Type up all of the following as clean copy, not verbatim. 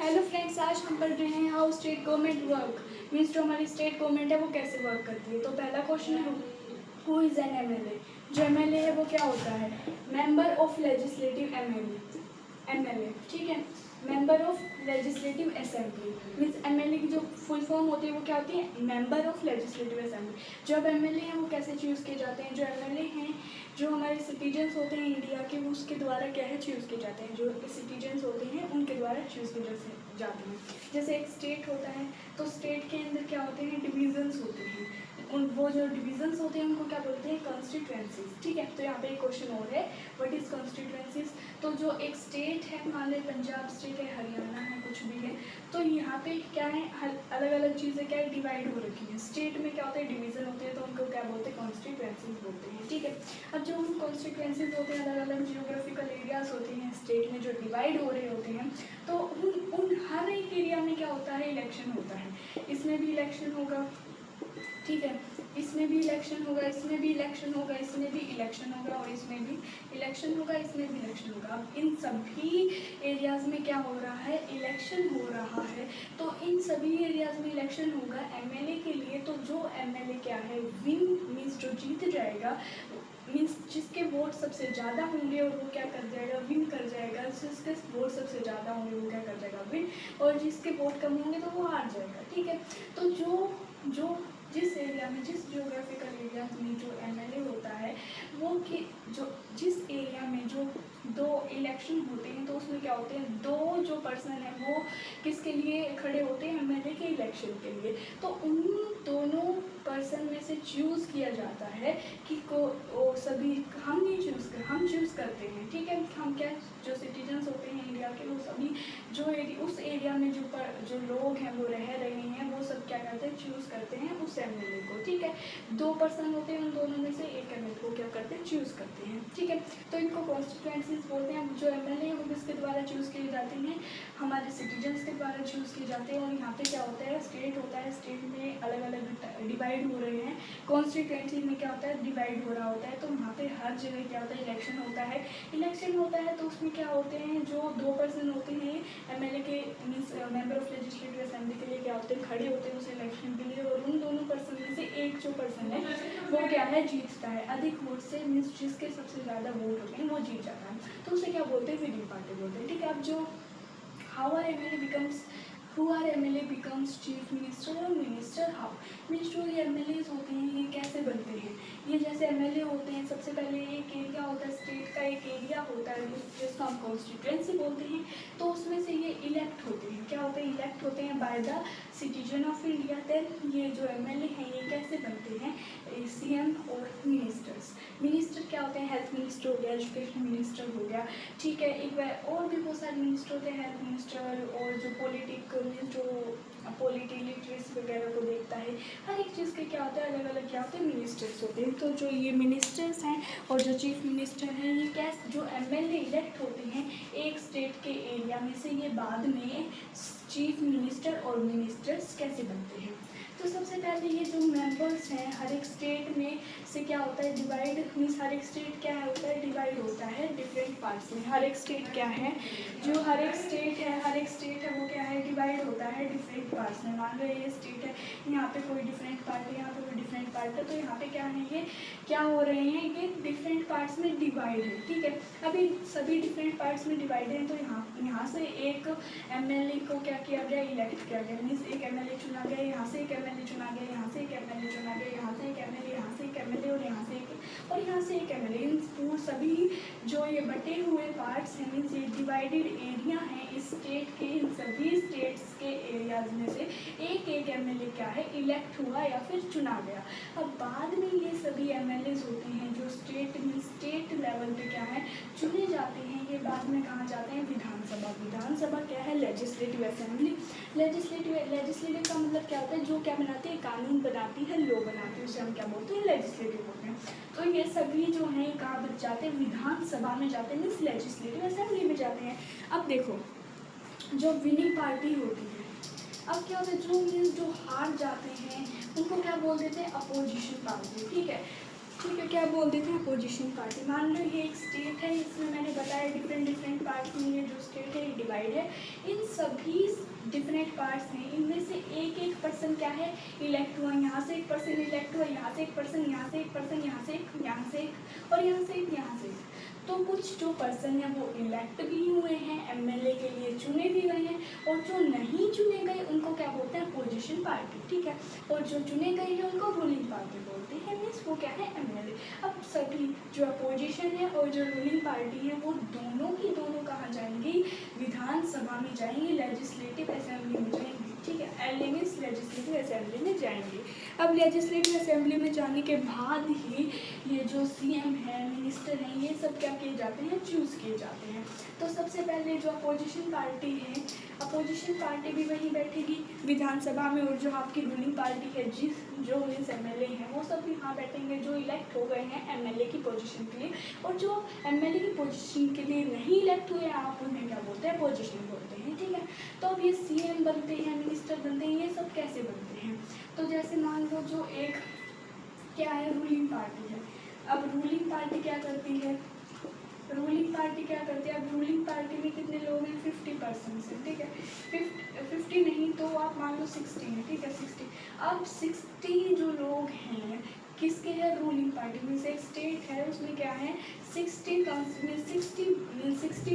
Hello friends, आज हम पढ़ रहे हैं how state government work. Means जो हमारी स्टेट गवर्नमेंट है वो कैसे वर्क करती है। तो पहला क्वेश्चन है, हु इज़ एन एमएलए। जो एमएलए है वो क्या होता है? मेंबर ऑफ लेजिस्लेटिव एमएलए, ठीक है। Member of legislative assembly means MLA की जो फुल फॉर्म होती है वो क्या होती है? Member of legislative assembly. जो अब एमएलए हैं वो कैसे चूज़ किए जाते हैं? जो एमएलए हैं, जो हमारे सिटीजन्स होते हैं इंडिया के, वो उसके द्वारा क्या है चूज़ किए जाते हैं। जो सिटीजन्स होते हैं उनके द्वारा चूज़ किए जाते हैं। जैसे एक स्टेट होता है तो स्टेट के अंदर क्या होते हैं? डिवीजन्स होते हैं। वो जो डिवीजन्स होते हैं उनको क्या बोलते हैं? कॉन्स्टिट्यूएंसीज, ठीक है। तो यहाँ पे एक क्वेश्चन और है, व्हाट इज कॉन्स्टिट्यूएंसीज। तो जो एक स्टेट है, मान लें पंजाब स्टेट है, हरियाणा है, कुछ भी है, तो यहाँ पे क्या है, अलग अलग चीज़ें क्या है डिवाइड हो रखी हैं। स्टेट में क्या होता है? डिवीजन होते हैं, तो उनको क्या बोलते हैं? कॉन्स्टिट्यूएंसीज बोलते हैं, ठीक है। अब जो उन कॉन्स्टिट्यूएंसीज होते हैं, अलग अलग जियोग्राफिकल एरियाज होते हैं स्टेट में जो डिवाइड हो रहे होते हैं, तो उन हर एक एरिया में क्या होता है? इलेक्शन होता है। इसमें भी इलेक्शन होगा, ठीक है, इसमें भी इलेक्शन होगा, इसमें भी इलेक्शन होगा, इसमें भी इलेक्शन होगा, और इसमें भी इलेक्शन होगा, इसमें भी इलेक्शन होगा। अब इन सभी एरियाज़ में क्या हो रहा है? इलेक्शन हो रहा है। तो इन सभी एरियाज़ में इलेक्शन होगा एमएलए के लिए। तो जो एमएलए क्या है, विन मीन्स जो जीत जाएगा, मीन्स जिसके वोट सबसे ज़्यादा होंगे और वो क्या कर जाएगा? विन कर जाएगा। जिसके वोट सबसे ज़्यादा होंगे वो क्या कर जाएगा? विन। और जिसके वोट कम होंगे तो वो हार जाएगा, ठीक है। तो जो जिस एरिया में, जिस जियोग्राफिकल एरिया में जो एमएलए होता है, वो कि जो जिस एरिया में जो दो इलेक्शन होते हैं, तो उसमें क्या होते हैं? दो जो पर्सन है वो किसके लिए खड़े होते हैं? एमएलए के इलेक्शन के लिए। तो उन दोनों पर्सन में से चूज़ किया जाता है कि सभी हम नहीं चूज़ कर, हम चूज़ करते हैं, ठीक है। हम क्या, जो सिटीजन्स होते हैं इंडिया के, वो सभी जो उस एरिया में जो लोग हैं वो रह रहे हैं, वो सब क्या करते हैं? चूज़ करते हैं उस एमएलए को, ठीक है। दो पर्सन होते हैं, उन दोनों में से एक एमएलए को क्या करते हैं? चूज़ करते हैं, ठीक है। तो इनको कॉन्स्टिट्यूएंसीज बोलते हैं। जो एमएलए है वो किसके द्वारा चूज़ किए जाते हैं? हमारे सिटीजन्स के द्वारा चूज़ किए जाते हैं। और यहाँ पे क्या होता है? स्टेट होता है, स्टेट में अलग अलग डिवाइड हो रहे हैं। कॉन्स्टिट्यूएंसी में क्या होता है? डिवाइड हो रहा होता है। तो वहाँ पे हर जगह क्या होता है? इलेक्शन होता है। इलेक्शन होता है तो उसमें क्या होते हैं? जो दो पर्सन होते हैं एमएलए के, means member of legislative assembly के लिए क्या होते हैं? खड़े होते हैं उस इलेक्शन के लिए। और उन दोनों पर्सन में से एक जो पर्सन है वो क्या है? जीतता है अधिक वोट से, मीन्स जिसके सबसे ज़्यादा वोट होते हैं वो जीत जाता है। तो उसे क्या बोलते हैं? विनिंग पार्टी बोलते हैं, ठीक है। अब जो how are MLA becomes, who are MLA becomes chief minister और मिनिस्टर हाउ, मीन्स जो ये एमएलएज होते हैं ये कैसे बनते हैं? ये जैसे एमएलए होते हैं, सबसे पहले एक एरिया होता है, स्टेट का एक एरिया होता है जिसको हम कॉन्स्टिट्यूएंसी बोलते हैं। तो उसमें से ये इलेक्ट होते हैं, क्या होते हैं? इलेक्ट होते हैं by the citizen of India. Then ये जो एमएलए हैं ये कैसे बनते हैं? सीएम और मिनिस्टर्स। मिनिस्टर क्या होते हैं? हेल्थ मिनिस्टर हो गया, एजुकेशन मिनिस्टर हो गया, ठीक है। एक और भी बहुत सारे मिनिस्टर होते हैं, हेल्थ मिनिस्टर, और जो जो पॉलिटी लिटरेसी वगैरह को देखता है, हर एक चीज़ के क्या होता है? अलग अलग क्या होते हैं? मिनिस्टर्स होते हैं। तो जो ये मिनिस्टर्स हैं और जो चीफ मिनिस्टर हैं, ये कैसे, जो एमएलए इलेक्ट होते हैं एक स्टेट के एरिया में से, ये बाद में चीफ मिनिस्टर और मिनिस्टर्स कैसे बनते हैं? तो सबसे पहले ये जो मेंबर्स हैं, हर एक स्टेट में से क्या होता है? डिवाइड, मीन्स हर एक स्टेट क्या होता है? डिवाइड होता है डिफरेंट पार्ट्स में। हर एक स्टेट क्या है, जो हर एक स्टेट है वो क्या है? डिवाइड होता है डिफरेंट पार्ट्स में। मान लो ये स्टेट है, यहाँ पे कोई डिफरेंट पार्ट है, यहाँ पे कोई डिफरेंट पार्ट है, तो यहाँ पे क्या है? ये क्या हो रहे हैं? ये डिफरेंट पार्ट्स में डिवाइड है, ठीक है। अभी सभी डिफरेंट पार्ट्स में डिवाइड हैं, तो यहाँ से एक एमएलए को क्या किया गया? इलेक्ट किया गया, मीन्स एक एमएलए चुना गया, यहाँ से एक एमएलए चुना गया, यहाँ से एक एमएलए चुना गया, यहाँ से एक एमएलए, यहाँ से एक एमएलए, और यहाँ से एक, और यहाँ से एक एमएलए। इन सभी जो ये बटे हुए पार्ट्स हैं, मीन्स ये डिवाइडेड एरिया हैं इस स्टेट के, इन सभी स्टेट्स के एरियाज में से एक एक एमएलए क्या है? इलेक्ट हुआ या फिर चुना गया। अब बाद में ये सभी एमएलएज होते हैं जो स्टेट लेवल पे क्या है? चुने जाते हैं। ये बाद में कहाँ जाते हैं? विधानसभा। विधानसभा क्या है? Legislative assembly. लेजिस्लेटिव का मतलब क्या होता है? जो क्या बनाती है? कानून बनाती है, लॉ बनाती है, उसे हम क्या बोलते हैं? लेजिस्लेटिव बोलते हैं। तो ये सभी जो हैं कहाँ पर जाते हैं? विधानसभा में जाते हैं, मीन्स लेजिस्लेटिव असेंबली में जाते हैं। अब देखो, जो विनिंग पार्टी होती है, अब क्या होता है? जो हार जाते हैं उनको क्या बोल देते हैं? अपोजिशन पार्टी, ठीक है। ठीक है, क्या बोल देते हैं? Opposition party. मान लो ये एक स्टेट है, इसमें मैंने बताया डिफरेंट पार्ट में ये जो स्टेट है डिवाइड डिवाइड है, इन सभी डिफरेंट पार्ट्स हैं, इनमें से एक एक पर्सन क्या है इलेक्ट हुआ, यहाँ से एक पर्सन इलेक्ट हुआ, यहाँ से एक पर्सन, यहाँ से एक पर्सन, यहाँ से एक, यहाँ से एक और यहाँ से एक, यहाँ से एक। तो कुछ जो पर्सन है वो इलेक्ट भी हुए हैं, एमएलए के लिए चुने भी गए हैं, और जो नहीं चुने गए उनको क्या बोलते हैं अपोजिशन पार्टी, ठीक है। और जो चुने गए हैं उनको रूलिंग पार्टी बोलते हैं, मीन्स वो क्या है एमएलए। अब सभी जो अपोजिशन है और जो रूलिंग पार्टी है वो दोनों की दोनों कहाँ जाएंगी, विधानसभा में जाएंगी, लेजिस्लेटिव असेंबली में जाएंगी, ठीक है। एल मीन्स लेजिस्लेटिव असेंबली में जाएंगे। अब लेजिस्लेटिव असेंबली में जाने के बाद ही ये जो सीएम है, मिनिस्टर हैं, ये सब क्या किए जाते हैं, चूज़ किए जाते हैं। तो सबसे पहले जो अपोजिशन पार्टी है, अपोजिशन पार्टी भी वहीं बैठेगी विधानसभा में, और जो आपकी रूलिंग पार्टी है जो मीन्स एमएलए हैं वो सब यहाँ बैठेंगे जो इलेक्ट हो गए हैं एमएलए की पोजीशन के लिए, और जो एमएलए की पोजीशन के लिए नहीं इलेक्ट हुए आप उन्हें क्या बोलते हैं, अपोजिशन बोलते हैं, ठीक है। तो अब ये सीएम बनते हैं, मिनिस्टर बनते हैं, ये सब कैसे बनते हैं, तो जैसे मान लो जो एक क्या है रूलिंग पार्टी है। अब रूलिंग पार्टी क्या करती है, रूलिंग पार्टी क्या करती है, अब रूलिंग पार्टी में कितने लोग हैं, 50% है, ठीक है। 50 नहीं तो आप मान लो 60 है, ठीक है, 60। अब 60 जो लोग हैं किसके हैं, रूलिंग पार्टी में से एक स्टेट है उसमें क्या है 60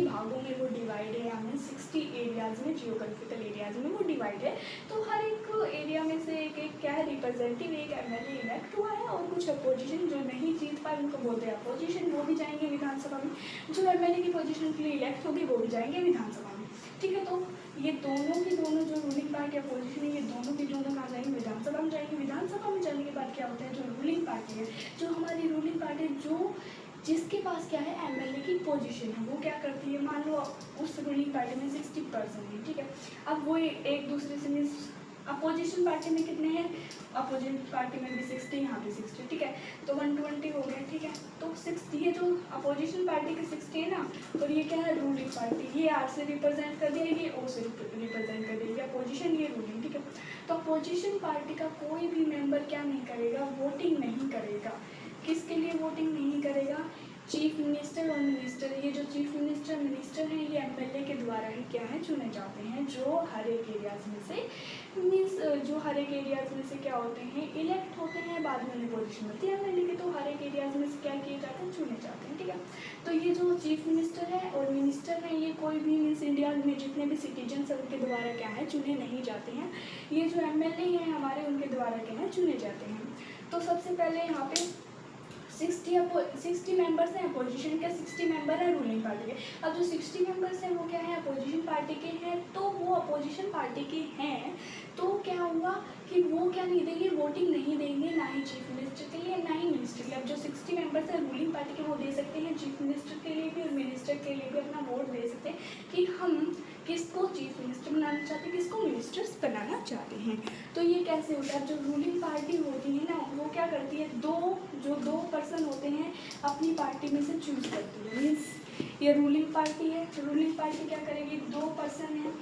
भागों में वो डिवाइड है, यानी 60 एरियाज़ में, जियोग्राफिकल एरियाज़ में वो डिवाइड है। तो हर एक एरिया में से एक एक क्या है रिप्रेजेंटेटिव, एक एमएलए इलेक्ट हुआ है, और कुछ अपोजिशन जो नहीं जीत पाए उनको बोलते हैं अपोजिशन, वो भी जाएंगे विधानसभा में। जो एमएलए की पोजीशन के लिए इलेक्ट होगी वो भी जाएंगे विधानसभा में, ठीक है। तो ये दोनों की दोनों जो रूलिंग पार्टी अपोजिशन है, ये दोनों की दोनों कहाँ जाएंगे, विधानसभा में जाएंगे। विधानसभा में जाने के बाद क्या होता है, जो रूलिंग पार्टी है, जो हमारी रूलिंग पार्टी जो जिसके पास क्या है एमएलए की पोजीशन है, वो क्या करती है, मान लो उस रूलिंग पार्टी में 60% है, ठीक है। अब वो एक दूसरे से मीन्स अपोजिशन पार्टी में कितने हैं, अपोजिशन पार्टी में भी 60, यहाँ पे 60, ठीक है। तो 120 हो गए, ठीक है। तो 60 ये जो अपोजिशन पार्टी के 60 है ना, और ये क्या है रूलिंग पार्टी, ये आर से रिप्रेजेंट कर देगी, ये ओ से रिप्रेजेंट कर देगी, अपोजिशन ये रूलिंग, ठीक है। तो अपोजिशन पार्टी का कोई भी मेंबर क्या नहीं करेगा, वोटिंग नहीं करेगा। किसके लिए वोटिंग नहीं करेगा, चीफ मिनिस्टर और मिनिस्टर। ये जो चीफ मिनिस्टर मिनिस्टर हैं ये एमएलए के द्वारा ही क्या है चुने जाते हैं, जो हर एक एरियाज में से मीन्स जो हर एक एरियाज में से क्या होते हैं इलेक्ट होते हैं, बाद में उन्हें पोजीशन मिलती है एमएलए की। तो हर एक एरियाज में से क्या किए जाते हैं, चुने जाते हैं, ठीक है। तो ये जो चीफ मिनिस्टर है और मिनिस्टर हैं ये कोई भी मीन्स इंडिया में जितने भी सिटीजन हैं उनके द्वारा क्या है चुने नहीं जाते हैं। ये जो एमएलए हैं हमारे उनके द्वारा क्या है चुने जाते हैं। तो सबसे पहले यहाँ पे 60 मेंबर्स हैं अपोजिशन के, 60 मेंबर हैं रूलिंग पार्टी के। अब जो 60 मेंबर्स हैं वो क्या है अपोजिशन पार्टी के हैं, तो वो अपोजिशन पार्टी के हैं तो क्या हुआ कि वो क्या नहीं देंगे, वोटिंग नहीं देंगे, ना ही चीफ मिनिस्टर के लिए ना ही मिनिस्टर के लिए। अब जो 60 मेंबर्स हैं रूलिंग पार्टी के वो दे सकते हैं चीफ मिनिस्टर के लिए भी और मिनिस्टर के लिए भी अपना वोट दे सकते हैं कि हम किसको चीफ मिनिस्टर बनाना चाहते हैं, किसको मिनिस्टर्स बनाना चाहते हैं। तो ये कैसे होता है, जो रूलिंग पार्टी होती है ना वो क्या करती है, दो पर्सन होते हैं अपनी पार्टी में से चूज करती है। मीन्स ये रूलिंग पार्टी है, रूलिंग पार्टी क्या करेगी, 2 पर्सन है,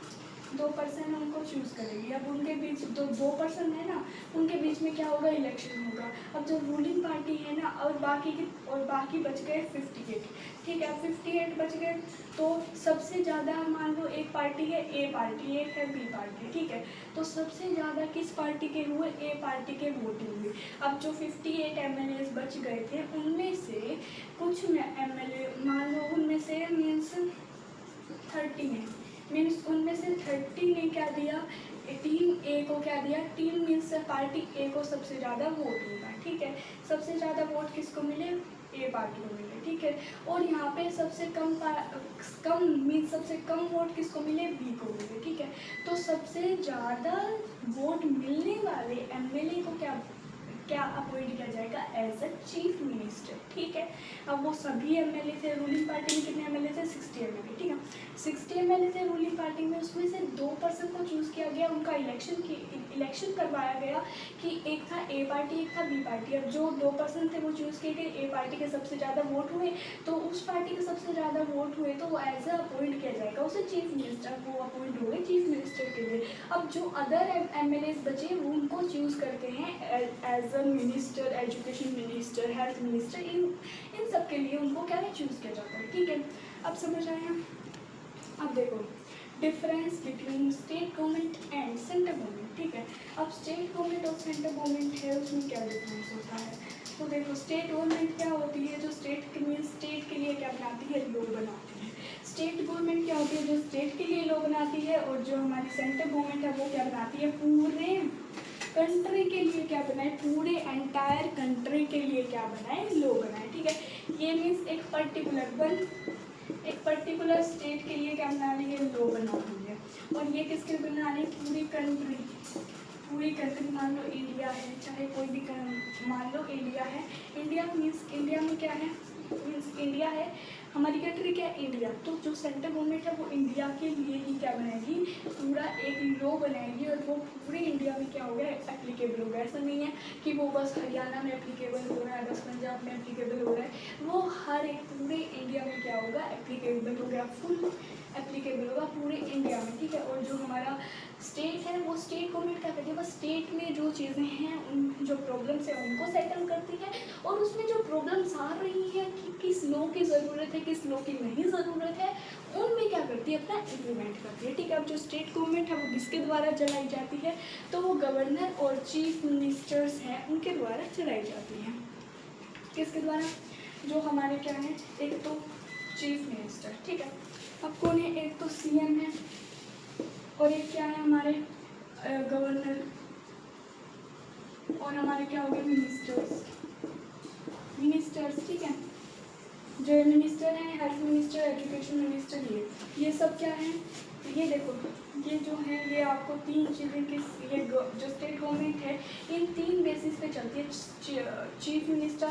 2 पर्सन उनको चूज़ करेगी। अब उनके बीच दो पर्सन है ना, उनके बीच में क्या होगा, इलेक्शन होगा। अब जो रूलिंग पार्टी है ना और बाकी बच गए 58, ठीक है। 58 बच गए तो सबसे ज़्यादा मान लो एक पार्टी है ए पार्टी, एक है बी पार्टी, ठीक है। तो सबसे ज़्यादा किस पार्टी के हुए, ए पार्टी के वोटिंग हुए। अब जो 58 एमएलए बच गए थे उनमें से कुछ एमएलए मान लो उनमें से मीन्स 30 ने मीन्स उनमें से 30 ने क्या दिया, टीम ए को क्या दिया, टीम मीन्स पार्टी ए को सबसे ज़्यादा वोट होगा, ठीक है। सबसे ज़्यादा वोट किसको मिले, ए पार्टी को मिले, ठीक है। और यहाँ पे सबसे कम मीन्स सबसे कम वोट किसको मिले, बी को मिले, ठीक है। तो सबसे ज़्यादा वोट मिलने वाले एमएलए को क्या अपॉइंट किया जाएगा एज अ चीफ मिनिस्टर, ठीक है। अब वो सभी एमएलए थे, रूलिंग पार्टी में कितने एमएलए थे, 60 एमएलए, ठीक है। 60 एमएलए थे रूलिंग पार्टी में, उसमें से 2 पर्सन को चूज़ किया गया, उनका इलेक्शन करवाया गया कि एक था ए पार्टी एक था बी पार्टी। अब जो 2 पर्सन थे वो चूज़ किए गए, ए पार्टी के सबसे ज़्यादा वोट हुए तो उस पार्टी के सबसे ज़्यादा वोट हुए तो वो एज अ अपॉइंट किया जाएगा उसे चीफ मिनिस्टर, वो अपॉइंट हुए चीफ मिनिस्टर के लिए। अब जो अदर एमएलए बचे वो उनको चूज़ करते हैं as minister, education minister, health minister, इन सब के लिए उनको क्या है चूज़ किया जाता है, ठीक है। अब समझ आया। अब देखो difference between state government and central government. ठीक है, अब स्टेट गवर्नमेंट और सेंट्रल गवर्नमेंट है, उसमें क्या डिफरेंस होता है? तो देखो, स्टेट गवर्नमेंट क्या होती है, जो स्टेट के लिए क्या बनाती है, लॉ बनाती है। स्टेट गवर्नमेंट क्या होती है, जो स्टेट के लिए लॉ बनाती है, और जो हमारी सेंट्रल गवर्नमेंट है वो क्या बनाती है, पूरे कंट्री के लिए क्या बनाए, पूरे एंटायर कंट्री के लिए क्या बनाए, लॉ बनाए। ठीक है, ये मीन्स एक पर्टिकुलर स्टेट के लिए क्या बना रही है, लॉ बना रही है। और ये किसके लिए बना रही है, पूरी कंट्री। मान लो इंडिया है, चाहे कोई भी मान लो इंडिया है, इंडिया मीन्स इंडिया में क्या है, मीन्स इंडिया है, हमारी कंट्री क्या है, इंडिया। तो जो सेंट्रल गवर्नमेंट है वो इंडिया के लिए ही क्या बनाएगी, पूरा एक लॉ बनाएगी, और वो पूरे इंडिया में क्या हो गया, एप्लीकेबल हो गया। ऐसा नहीं है कि वो बस हरियाणा में एप्लीकेबल हो रहा है, बस पंजाब में एप्लीकेबल हो रहा है, वो हर एक पूरे इंडिया में क्या होगा, एप्लीकेबल हो गया, फुल एप्लीकेबल होगा पूरे इंडिया में। ठीक है, और जो हमारा स्टेट है वो स्टेट गवर्नमेंट क्या करती है, बस स्टेट में जो चीज़ें हैं, उन जो प्रॉब्लम्स हैं उनको सेटल करती है, और उसमें जो प्रॉब्लम्स आ रही है कि किस लॉ की ज़रूरत है, किस लॉ की नहीं ज़रूरत है, उनमें क्या करती है, अपना इम्प्लीमेंट करती है। ठीक है, अब जो स्टेट गवर्नमेंट है वो किसके द्वारा चलाई जाती है, तो वो गवर्नर और चीफ मिनिस्टर्स हैं उनके द्वारा चलाई जाती है। किसके द्वारा, जो हमारे क्या है, एक तो चीफ मिनिस्टर। ठीक है, अब कौन है, एक तो सीएम है, और एक क्या है हमारे गवर्नर, और हमारे क्या हो गए, मिनिस्टर्स। ठीक है, जो मिनिस्टर हैं, हेल्थ मिनिस्टर, एजुकेशन मिनिस्टर, ये सब क्या है, ये देखो, ये जो है, ये आपको तीन चीज़ें ये जो स्टेट गवर्नमेंट है, इन तीन बेसिस पे चलती है। Chief minister,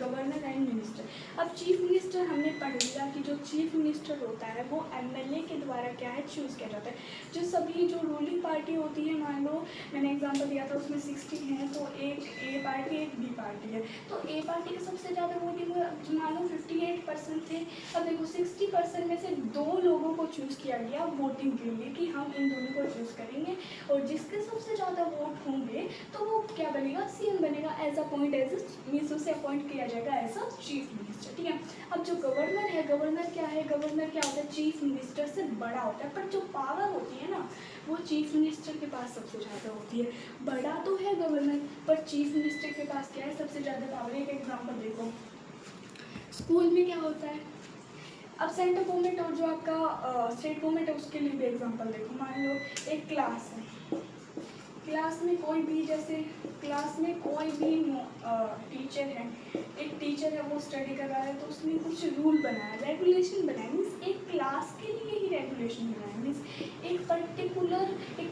governor and minister. अब चीफ मिनिस्टर हमने पढ़ लिया कि जो चीफ मिनिस्टर होता है वो एमएलए के द्वारा क्या है, चूज़ किया जाता है। जो सभी जो रूलिंग पार्टी होती है, मान लो मैंने एग्जाम्पल दिया था, उसमें 60 हैं, तो एक ए पार्टी, एक बी पार्टी है, तो ए पार्टी के सबसे ज़्यादा वोटिंग मान लो 58% थे। अब देखो 60% में से 2 लोगों को चूज़ किया गया वोटिंग के लिए कि हम इन दोनों को चूज़ करेंगे, और जिसके सबसे ज़्यादा वोट होंगे तो वो क्या बनेगा, सीएम बनेगा, मीन्स उसे अपॉइंट किया जाएगा एज अ चीफ मिनिस्टर। ठीक है, अब जो गवर्नर है, गवर्नर क्या होता है, चीफ मिनिस्टर से बड़ा होता है, पर जो पावर होती है ना, वो चीफ मिनिस्टर के पास सबसे ज़्यादा होती है। बड़ा तो है गवर्नर, पर चीफ मिनिस्टर के पास क्या है, सबसे ज़्यादा पावर। एक एग्जाम्पल देखो, स्कूल में क्या होता है, अब सेंट्रल गवर्नमेंट और जो आपका स्टेट गवर्नमेंट है उसके लिए भी एग्जांपल देखो। मान लो एक क्लास है, क्लास में कोई भी टीचर है, एक टीचर है वो स्टडी कर रहा है, तो उसने कुछ रूल बनाया, रेगुलेशन बनाया, मीन्स एक क्लास के लिए ही रेगुलेशन बनाया, मीन्स एक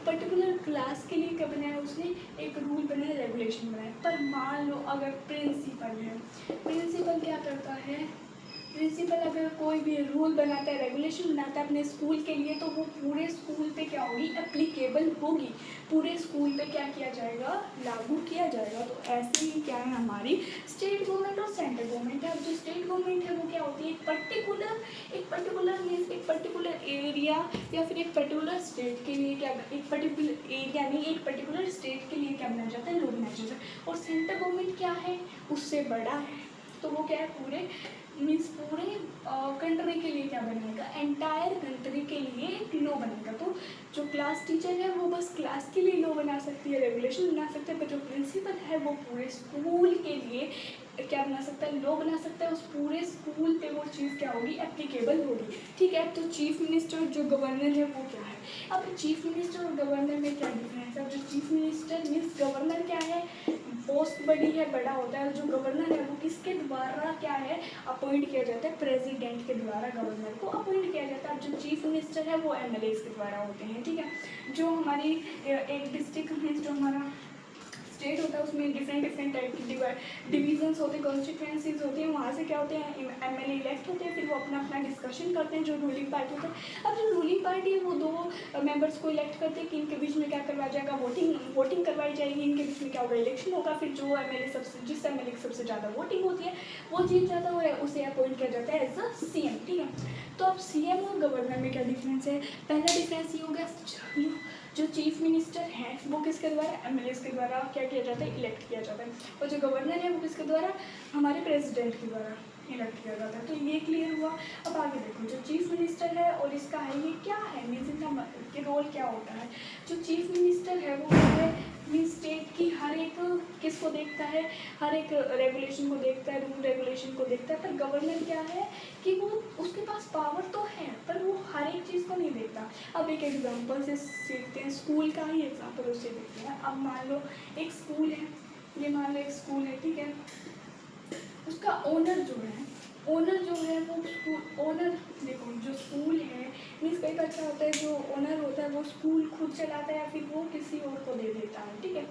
पर्टिकुलर क्लास के लिए क्या बनाया, उसने एक रूल बनाया, रेगुलेशन बनाया। पर मान लो अगर प्रिंसिपल है, प्रिंसिपल क्या करता है, प्रिंसिपल अगर कोई भी रूल बनाता है, रेगुलेशन बनाता है अपने स्कूल के लिए, तो वो पूरे स्कूल पे क्या होगी, एप्लीकेबल होगी, पूरे स्कूल पे क्या किया जाएगा, लागू किया जाएगा। तो ऐसे ही क्या है हमारी स्टेट गवर्नमेंट और सेंट्रल गवर्नमेंट है। अब जो स्टेट गवर्नमेंट है वो क्या होती है, एक पर्टिकुलर एरिया या फिर एक पर्टिकुलर स्टेट के लिए क्या, एक पर्टिकुलर एरिया नहीं, एक पर्टिकुलर स्टेट के लिए क्या बनाया जाता है, लॉ बनाया जाता है। और सेंट्रल गवर्नमेंट क्या है, उससे बड़ा है, तो वो क्या है, पूरे कंट्री के लिए क्या बनेगा, एंटायर कंट्री के लिए एक लॉ बनेगा। तो जो क्लास टीचर है वो बस क्लास के लिए लॉ बना सकती है, रेगुलेशन बना सकते हैं, पर जो प्रिंसिपल है वो पूरे स्कूल के लिए क्या बना सकता है, लॉ बना सकता है, उस पूरे स्कूल पे वो चीज़ क्या होगी, एप्लीकेबल होगी। ठीक है, तो चीफ मिनिस्टर जो गवर्नर है वो क्या है, अब चीफ मिनिस्टर और गवर्नर में क्या डिफरेंस है। अब जो चीफ मिनिस्टर मीन्स गवर्नर क्या है, पोस्ट बड़ी है, बड़ा होता है, जो गवर्नर है वो किसके द्वारा क्या है, अपॉइंट किया जाता है, प्रेसिडेंट के द्वारा गवर्नर को अपॉइंट किया जाता है। अब जो चीफ मिनिस्टर है वो एमएलए के द्वारा होते हैं। ठीक है, जो हमारी एक डिस्ट्रिक्ट में जो हमारा स्टेट होता है उसमें डिफरेंट टाइप की डिवीजन्स होते हैं, कॉन्स्टिट्यूएंसीज होती हैं, वहाँ से क्या होते हैं, एमएलए इलेक्ट होते हैं, फिर वो अपना डिस्कशन करते हैं, जो रूलिंग पार्टी होता है। अब जो रूलिंग पार्टी है वो 2 मेंबर्स को इलेक्ट करते हैं कि इनके बीच में क्या करवाया जाएगा, वोटिंग करवाई जाएगी, इनके बीच में क्या होगा, इलेक्शन होगा, फिर जो जिस एमएलए की सबसे ज़्यादा वोटिंग होती है वो जीत जाता है, उसे अपॉइंट किया जाता है एज अ सीएम। ठीक है, तो अब सीएम और गवर्नर में क्या डिफरेंस है, पहला डिफरेंस ये हो गया, जो चीफ मिनिस्टर हैं वो किसके द्वारा, एमएलए के द्वारा क्या किया जाता है, इलेक्ट किया जाता है, और जो गवर्नर है वो किसके द्वारा, हमारे प्रेसिडेंट के द्वारा इलेक्ट किया जाता है। तो ये क्लियर हुआ। अब आगे देखो, जो चीफ मिनिस्टर है और इसका है ये क्या है, मीन्स इनका के रोल क्या होता है। जो चीफ मिनिस्टर है वो है मीन्स स्टेट की हर एक किसको देखता है, हर एक रेगुलेशन को देखता है, रूल रेगुलेशन को देखता है। पर गवर्नर क्या है कि वो उसके पास पावर तो है पर वो हर एक चीज़ को नहीं देखता। अब एक एग्जांपल से सीखते हैं, स्कूल का ही एग्जांपल उससे देखते हैं। अब मान लो एक स्कूल है, ये मान लो एक स्कूल है, ठीक है। उसका ओनर जो है वो स्कूल ओनर, देखो जो स्कूल है मीन्स कई बार क्या होता है, जो ओनर होता है वो स्कूल खुद चलाता है या फिर वो किसी और को दे देता है, ठीक है।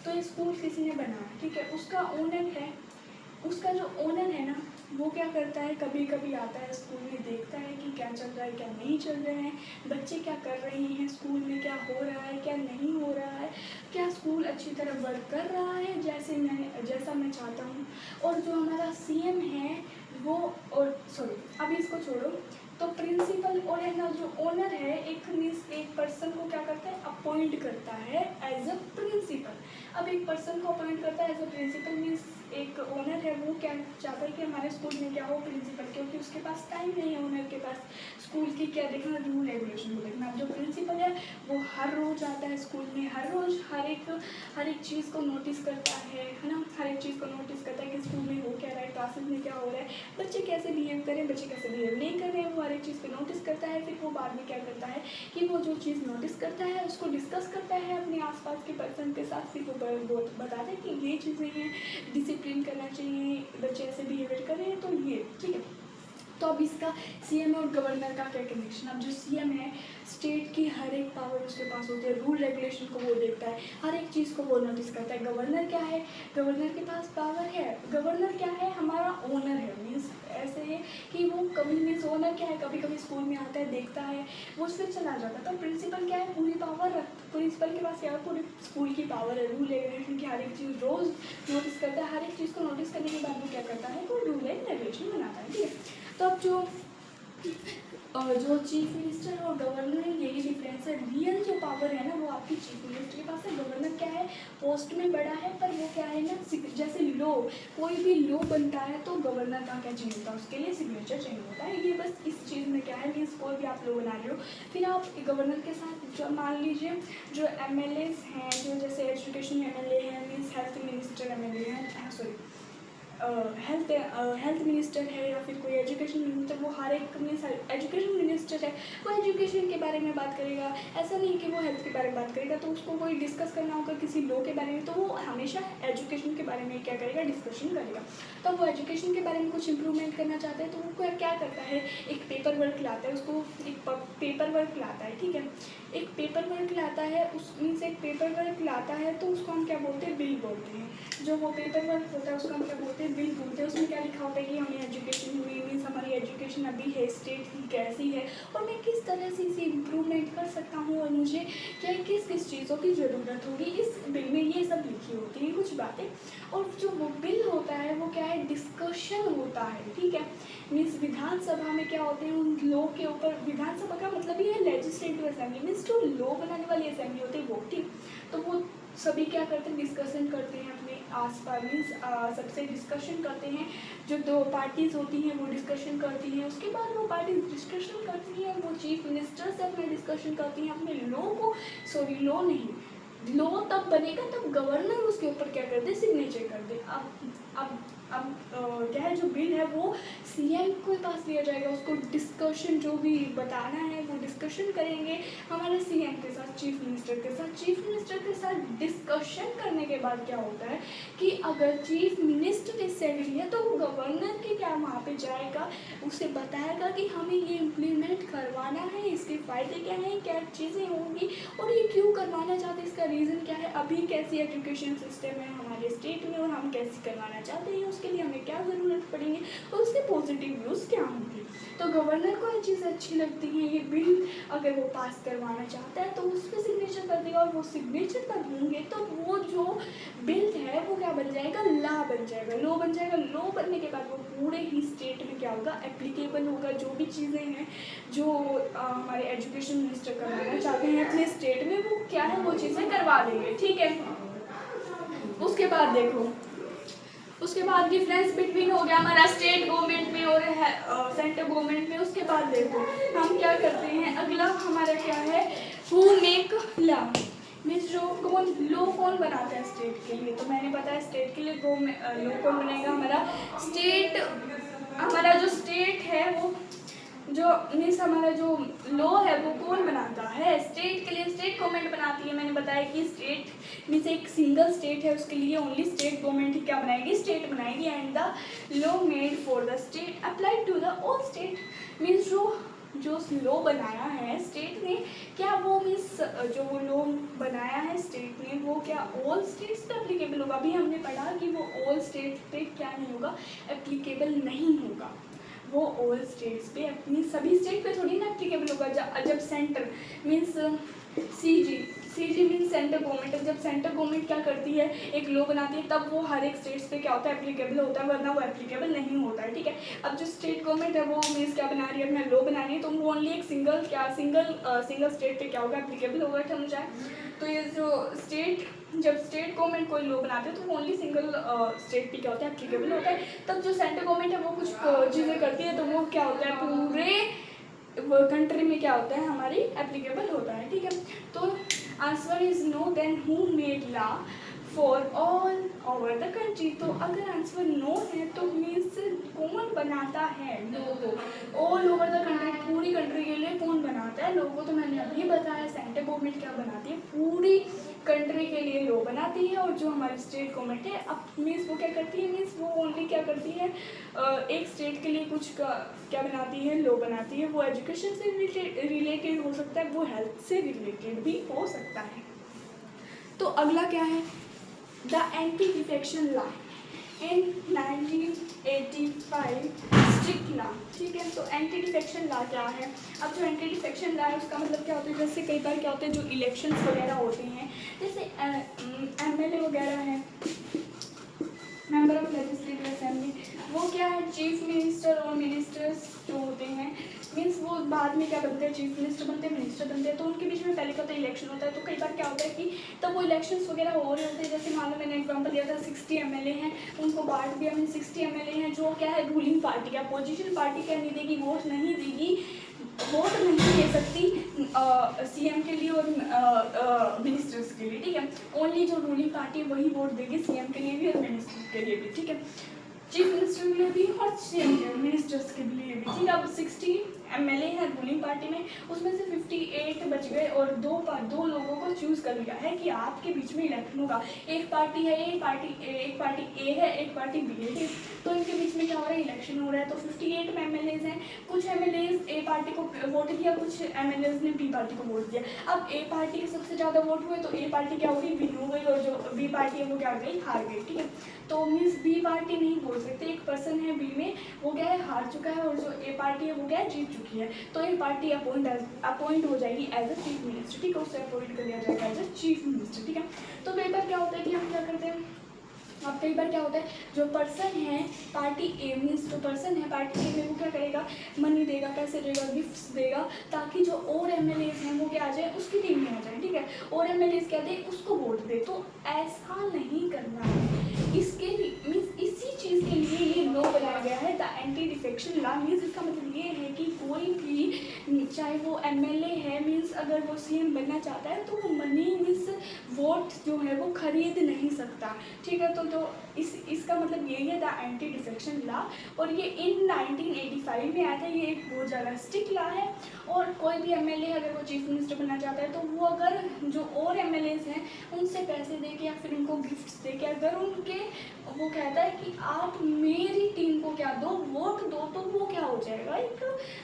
तो ये स्कूल किसी ने बनाया, ठीक है। उसका ओनर है, उसका जो ओनर है ना वो क्या करता है, कभी कभी आता है स्कूल में, देखता है कि क्या चल रहा है क्या नहीं चल रहा है, बच्चे क्या कर रहे हैं, स्कूल में क्या हो रहा है क्या नहीं हो रहा है, क्या स्कूल अच्छी तरह वर्क कर रहा है जैसा मैं चाहता हूँ। और जो हमारा सीएम है वो, और सॉरी अभी इसको छोड़ो, तो प्रिंसिपल और है ना जो ओनर है एक पर्सन को क्या करता है, अपॉइंट करता है एज अ प्रिंसिपल। अब एक पर्सन को अपॉइंट करता है एज अ प्रिंसिपल मीन्स एक ओनर है वो क्या चाहता है कि हमारे स्कूल में क्या हो, प्रिंसिपल, क्योंकि उसके पास टाइम नहीं है ओनर के पास स्कूल की क्या देखना, रूल रेगुलेशन को देखना। अब जो प्रिंसिपल है वो हर रोज आता है स्कूल में, हर रोज हर एक चीज़ को नोटिस करता है ना, हर एक चीज़ को नोटिस करता है कि स्कूल में हो क्या रहा है, क्लासेस में क्या हो रहा है, बच्चे कैसे बिहेव करें, बच्चे कैसे बिहेव नहीं कर रहे हैं, वो हर एक चीज़ को नोटिस करता है। फिर वो बाद में क्या करता है कि वो जो चीज़ नोटिस करता है उसको डिस्कस करता है अपने आसपास के पर्सन के साथ। फिर वो बताता है कि ये चीज़ें हैं, डिसिप्लिन करना चाहिए, बच्चे ऐसे बिहेवियर करें, तो ये ठीक है। तो अब इसका सीएम और गवर्नर का क्या कनेक्शन। अब जो सीएम है स्टेट की हर एक पावर उसके पास होती है, रूल रेगुलेशन को वो देखता है, हर एक चीज़ को वो नोटिस करता है। गवर्नर क्या है, गवर्नर के पास पावर है, गवर्नर क्या है, हमारा ओनर है, मीन्स ऐसे है कि वो कभी मीन्स ओनर क्या है, कभी कभी स्कूल में आता है, देखता है, वो फिर चला जाता है। तो प्रिंसिपल क्या है, पूरी पावर, प्रिंसिपल के पास क्या है, पूरी स्कूल की पावर है, रूल रेगुलेशन की हर एक चीज़ रोज़ नोटिस करता है, हर एक चीज़ को नोटिस करने के बाद वो क्या करता है, कोई रूल एंड रेगुलेशन बनाता है, ठीक है। तो अब जो चीफ मिनिस्टर और गवर्नर है यही डिफरेंस है। रियल जो पावर है ना वो आपकी चीफ मिनिस्टर के पास है। गवर्नर क्या है, पोस्ट में बड़ा है पर वो क्या है ना, जैसे लॉ, कोई भी लॉ बनता है तो गवर्नर का क्या चाहिए होता है, उसके लिए सिग्नेचर चाहिए होता है। ये बस इस चीज़ में क्या है, मीन्स कोई भी आप लॉ बना रहे हो, फिर आप गवर्नर के साथ जो मान लीजिए जो एमएलएज हैं, जो जैसे एजुकेशन एमएलए हैं, मीन्स हेल्थ मिनिस्टर एमएलए हैं, सॉरी हेल्थ मिनिस्टर है या फिर कोई एजुकेशन मिनिस्टर, वो हर एक मीन्स एजुकेशन मिनिस्टर है वो एजुकेशन के बारे में बात करेगा। ऐसा नहीं कि वो हेल्थ के बारे में बात करेगा, तो उसको कोई डिस्कस करना होगा किसी लॉ के बारे में तो वो हमेशा एजुकेशन के बारे में क्या करेगा, डिस्कशन करेगा। तो वो एजुकेशन के बारे में कुछ इंप्रूवमेंट करना चाहता है तो वो क्या करता है, एक पेपर वर्क लाता है, उसको एक पेपर वर्क लाता है, ठीक है। एक पेपर वर्क लाता है, उस मीन्स एक पेपर वर्क लाता है तो उसको हम क्या बोलते हैं, बिल बोलते हैं। जो वो पेपर वर्क होता है उसको हम क्या बोलते हैं, बिल बोलते हैं। उसमें क्या लिखा होता है कि हमें एजुकेशन हुई, मीन्स हमारी एजुकेशन अभी है, स्टेट की कैसी है और मैं किस तरह से इसे इम्प्रूवमेंट कर सकता हूँ और मुझे क्या किस किस चीज़ों की ज़रूरत होगी, इस बिल में ये सब लिखी होती है कुछ बातें। और जो वो बिल होता है वो क्या है, डिस्कशन होता है, ठीक है। मीन्स विधानसभा में क्या होते हैं, उन लॉ के ऊपर, विधानसभा का मतलब ये है लेजिस्लेटिव असेंबली, मीन्स जो लॉ बनाने वाली असेंबली होती है वो, ठीक। तो वो सभी क्या करते हैं, डिस्कशन करते हैं अपने आसपास, मीन्स सबसे डिस्कशन करते हैं। जो दो पार्टीज होती हैं वो डिस्कशन करती हैं, उसके बाद वो पार्टीज डिस्कशन करती हैं, वो चीफ मिनिस्टर से अपने डिस्कशन करती हैं अपने लॉ को, सॉरी लॉ नहीं, लॉ तब बनेगा तब गवर्नर उसके ऊपर क्या कर दे, सिग्नेचर कर दे। अब क्या है, जो बिल है वो सीएम के पास लिया जाएगा, उसको डिस्कशन जो भी बताना है वो डिस्कशन करेंगे हमारे सीएम के साथ, चीफ मिनिस्टर के साथ। चीफ मिनिस्टर के साथ डिस्कशन करने के बाद क्या होता है कि अगर चीफ मिनिस्टर ने सेंड लिया तो वो गवर्नर के क्या वहाँ पे जाएगा, उसे बताएगा कि हमें ये इम्प्लीमेंट करवाना है, इसके फ़ायदे क्या हैं, क्या चीज़ें होंगी और ये क्यों करवाना चाहते हैं, इसका रीज़न क्या है, अभी कैसी एजुकेशन सिस्टम है हमारे स्टेट में और हम कैसे करवाना चाहते हैं, उसके लिए हमें क्या ज़रूरत पड़ेगी और उसके पॉजिटिव व्यूज़ क्या होंगे। तो गवर्नर को ये चीज़ अच्छी लगती है, ये बिल अगर वो पास करवाना चाहता है तो उस पर सिग्नेचर कर देगा और वो सिग्नेचर कर देंगे तो वो जो बिल है वो क्या बन जाएगा, लॉ बन जाएगा, लॉ बन जाएगा। लॉ बनने के बाद वो पूरे ही स्टेट में क्या होगा, एप्लीकेबल होगा। जो भी चीज़ें हैं जो हमारे एजुकेशन मिनिस्टर करवाना चाहते हैं अपने स्टेट में, वो क्या है, वो चीज़ें करवा देंगे, ठीक है। उसके बाद देखो उसके बाद डिफरेंस बिटवीन हो गया हमारा स्टेट गवर्नमेंट में और सेंट्रल गवर्नमेंट में। उसके बाद देखो हम क्या करते हैं, अगला हमारा क्या है, हु मेक लॉ, मीन्स जो कौन लॉ कौन बनाता है स्टेट के लिए। तो मैंने बताया स्टेट के लिए लॉ कौन बनाएगा, हमारा स्टेट, हमारा जो स्टेट है वो जो मीन्स हमारा जो लॉ है वो कौन बनाता है, स्टेट के लिए स्टेट गवर्नमेंट बनाती है। मैंने बताया कि स्टेट मीन्स एक सिंगल स्टेट है, उसके लिए ओनली स्टेट गवर्नमेंट ही क्या बनाएगी, स्टेट बनाएगी। And the law made for the state applied to the all state, means जो लॉ बनाया है स्टेट ने, क्या वो मीन्स जो वो लॉ बनाया है स्टेट ने वो क्या ऑल स्टेट्स पे एप्लीकेबल होगा। अभी हमने पढ़ा कि वो ऑल स्टेट पे क्या नहीं होगा, एप्लीकेबल नहीं होगा। वो ऑल स्टेट्स पे अपनी सभी स्टेट पे थोड़ी ना एप्लीकेबल होगा। जब centre means CG means central government, जब सेंट्रल गवर्नमेंट क्या करती है, एक लॉ बनाती है, तब वो हर एक स्टेट्स पे क्या होता है, एप्लीकेबल होता है, वरना वो एप्लीकेबल नहीं होता है। ठीक है, अब जो स्टेट गवर्नमेंट है वो मीन्स क्या बना रही है, अपना लॉ बना रही है, तो वो ओनली एक सिंगल स्टेट पे क्या होगा, एप्लीकेबल होगा। समझाए तो ये जो जब स्टेट गवर्नमेंट कोई लॉ बनाते हैं तो वो ओनली सिंगल स्टेट पे क्या होता है, एप्लीकेबल होता है। तब जो सेंट्रल गवर्नमेंट है वो कुछ चीज़ें करती है तो वो क्या होता है, पूरे कंट्री में क्या होता है, हमारी एप्लीकेबल होता है। ठीक है, तो answer is no, then who made law for all over the country. तो अगर आंसर नो है तो मीन्स कौन बनाता है लॉ को ऑल ओवर द कंट्री, पूरी कंट्री के लिए कौन बनाता है लॉ को। तो मैंने अभी बताया सेंट्रल गवर्नमेंट क्या बनाती है, पूरी कंट्री के लिए लॉ बनाती है। और जो हमारी स्टेट गवर्नमेंट है अब मीन्स वो क्या करती है, मीन्स वो ओनली क्या करती है, एक स्टेट के लिए कुछ क्या बनाती है, लॉ बनाती है। वो एजुकेशन से रिलेटेड हो सकता है, वो हेल्थ से रिलेटेड भी हो सकता है। तो अगला क्या है, the anti defection law in 1985 strict law. ठीक है, तो एंटी डिफेक्शन लॉ क्या है। अब जो एंटी डिफेक्शन लॉ है उसका मतलब क्या होता है, जैसे कई बार क्या होते हैं जो इलेक्शंस वगैरह होते हैं, जैसे एमएलए वगैरह है, मेंबर ऑफ लेजिस्लेटिव असेंबली, वो क्या है, चीफ मिनिस्टर और मिनिस्टर्स जो होते हैं मीन्स वो बाद में क्या बनते हैं, चीफ मिनिस्टर बनते हैं, मिनिस्टर बनते हैं। तो उनके बीच में पहले क्या होता है, इलेक्शन होता है। तो कई बार क्या होता है कि तब वो इलेक्शंस वगैरह हो रहे होते हैं, जैसे मान लो मैंने एग्जांपल दिया था 60 एमएलए हैं, उनको बांट दिया, मीन 60 एमएलए हैं जो क्या है, रूलिंग पार्टी का, अपोजिशन पार्टी क्या नहीं देगी, वोट नहीं देगी, वोट नहीं दे सकती सीएम के लिए और मिनिस्टर्स के लिए। ठीक है, ओनली जो रूलिंग पार्टी है वही वोट देगी सीएम के लिए भी और मिनिस्टर्स के लिए भी। ठीक है, चीफ मिनिस्टर के लिए भी और सीएम के मिनिस्टर्स के लिए भी। ठीक है, अब 60 एमएलए हैं रूलिंग पार्टी में, उसमें से 58 बच गए और दो लोगों को चूज कर लिया है कि आपके बीच में इलेक्शन होगा। एक पार्टी है एक पार्टी ए है, एक पार्टी बी है, तो इनके बीच में क्या हो रहा है, इलेक्शन हो रहा है। तो 58 एमएलए हैं, कुछ एमएलए ए पार्टी को वोट दिया, कुछ एमएलए ने बी पार्टी को वोट दिया। अब ए पार्टी के सबसे ज़्यादा वोट हुए तो ए पार्टी क्या होगी, विन हो गई, और जो बी पार्टी है वो क्या हो गई, हार गई। ठीक है, तो मीन्स बी पार्टी नहीं बोल सकते, एक पर्सन है बी में वो क्या है, हार चुका है, और जो ए पार्टी है वो क्या है, जीत चुकी है। तो ये पार्टी अपॉइंट हो जाएगी एज अ चीफ मिनिस्टर। ठीक है, उससे अपॉइंट कर दिया जाएगा एज अ चीफ मिनिस्टर। ठीक है, तो कई बार क्या होता है कि हम क्या करते हैं, अब कई बार क्या होता है, जो पर्सन है पार्टी ए मीन्स जो पर्सन है पार्टी ए में वो क्या करेगा, मनी देगा, पैसे देगा, गिफ्ट्स देगा, ताकि जो और एमएलए हैं वो क्या आ जाए, उसकी टीम में आ जाए। ठीक है, और एमएलए क्या दे, उसको वोट दे। तो ऐसा नहीं करना है, इसके लिए मीन्स इसी चीज़ के लिए ये लॉ बनाया गया है, the anti defection law. Means इसका मतलब ये है कि कोई भी चाहे वो एमएलए है मीन्स अगर वो सीएम बनना चाहता है तो वो मनी मीन्स वोट जो है वो खरीद नहीं सकता। ठीक है, तो जो इसका मतलब यही है द एंटी डिफेक्शन लॉ, और ये इन 1985 में आया था। ये एक बहुत ज़्यादा स्ट्रिक्ट लॉ है, और कोई भी एमएलए अगर वो चीफ मिनिस्टर बनना चाहता है तो वो अगर जो और एमएलएज हैं उनसे पैसे दे के या फिर उनको गिफ्ट्स दे के अगर उनके वो कहता है कि आप मेरी टीम को क्या दो, वोट दो, तो वो क्या हो जाएगा, एक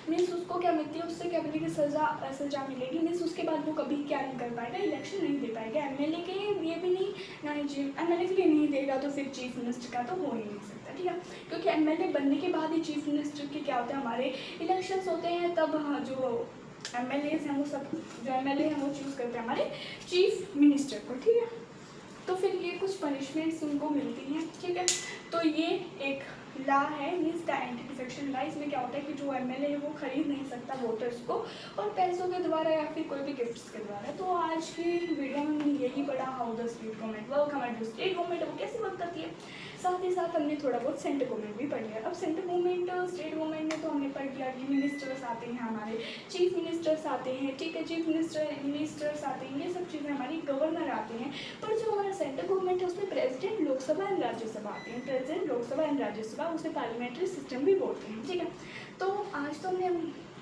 मीन्स उसको क्या मिलती है, उससे क्या मिलेगी, सजा मिलेगी। मीन्स उसके बाद वो कभी क्या नहीं कर पाएगा, इलेक्शन नहीं दे पाएगा एमएलए के लिए भी नहीं, ना ही एमएलए के लिए नहीं देगा तो फिर चीफ मिनिस्टर का तो हो ही नहीं सकता। ठीक है, क्योंकि एमएलए बनने के बाद ही चीफ मिनिस्टर के क्या होता है, हमारे इलेक्शंस होते हैं, तब जो एमएलए हैं वो सब जो एमएलए हैं वो चूज़ करते हैं हमारे चीफ मिनिस्टर को। ठीक है, तो फिर ये कुछ पनिशमेंट्स उनको मिलती हैं। ठीक है, तो ये एक लॉ है means the anti defection law. इसमें क्या होता है कि जो एमएलए है वो खरीद नहीं सकता वोटर्स को और पैसों के द्वारा या फिर कोई भी गिफ्ट्स के द्वारा। तो आज की वीडियो में हमने यही पढ़ा, how the state government work, हमारी जो स्टेट गवर्नमेंट है वो कैसे वर्क करती है। साथ ही साथ हमने थोड़ा बहुत सेंट्रल गवर्नमेंट भी पढ़ लिया। अब सेंट्रल गवर्नमेंट स्टेट गवर्नमेंट में तो हमने पढ़ लिया कि मिनिस्टर्स आते हैं, हमारे चीफ मिनिस्टर्स आते हैं, ठीक है, चीफ मिनिस्टर्स आते हैं, ये सब चीज़ें हमारी, गवर्नर आते हैं। पर जो हमारा सेंट्रल गवर्नमेंट है उसमें प्रेसिडेंट, लोकसभा एंड राज्यसभा आते हैं। प्रेसिडेंट, लोकसभा एंड राज्यसभा, उसे पार्लियामेंट्री सिस्टम भी बोलते हैं, ठीक है। तो आज तो हमने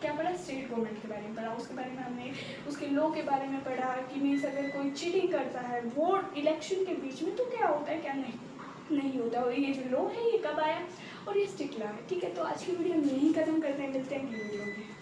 क्या पढ़ा, स्टेट गवर्नमेंट के बारे में पढ़ा, उसके बारे में हमने उसके लॉ के बारे में पढ़ा कि मीन्स अगर कोई चीटिंग करता है वोट इलेक्शन के बीच में तो क्या होता है, क्या नहीं होता। और ये जो लॉ है ये कब आया और ये स्टिक लॉ है, ठीक है। तो आज की वीडियो हम यहीं ख़त्म करते हैं, मिलते हैं अगली वीडियो में।